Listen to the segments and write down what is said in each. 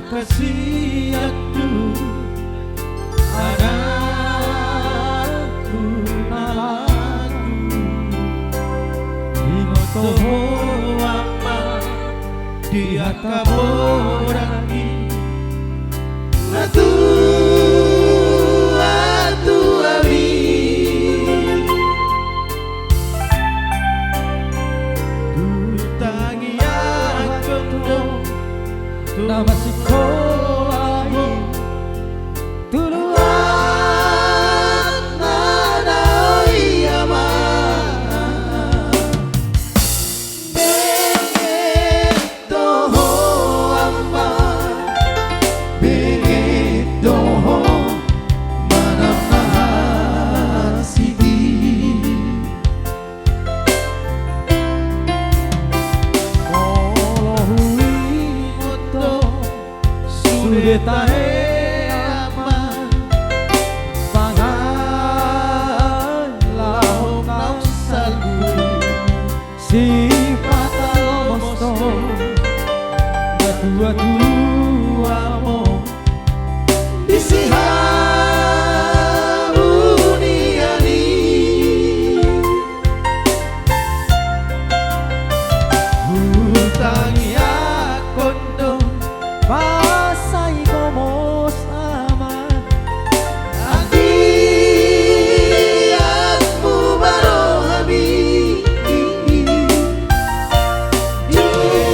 kasih aku anakku nalaku imoto apa dia kaboraki atu abi tutangi aku nama sekolah tuluan nada iyama begitu apa begitu mana sidi tahe aman pangan lau kau salgu sifat almosto dua mo isihabuniani hutangi akondo pasai como sama adiatmu baru habis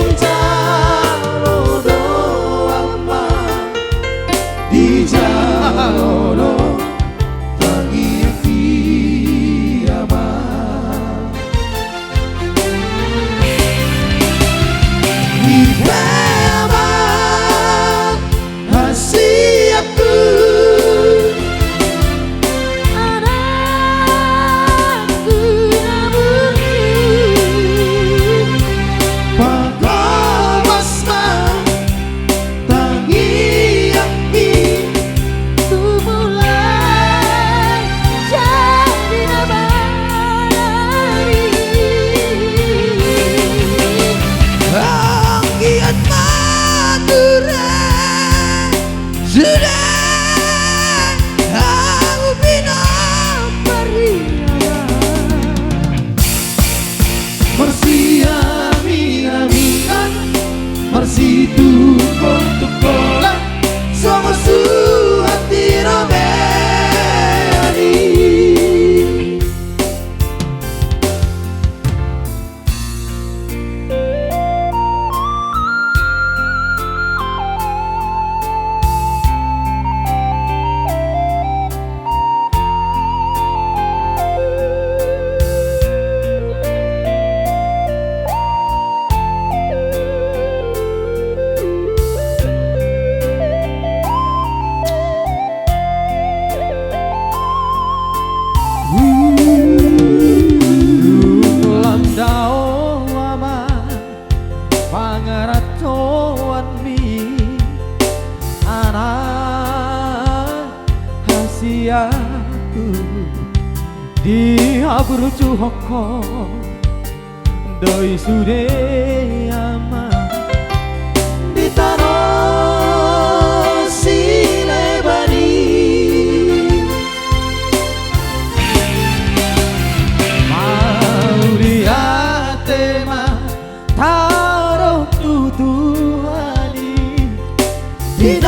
dijalo doa dijalo tangi kiamat kasih aku anakku namun pagkamasma tangi yakni tu mulai jadi nabari anggiat madura sudah aku bina pariana Marsiaminamingan Marsitu kontukola sama suhati robeani pangaratoan mi anak hasiaku di abrucu hoko doi sude ama di tanah silebani mau lihat tema taruh tutuhani di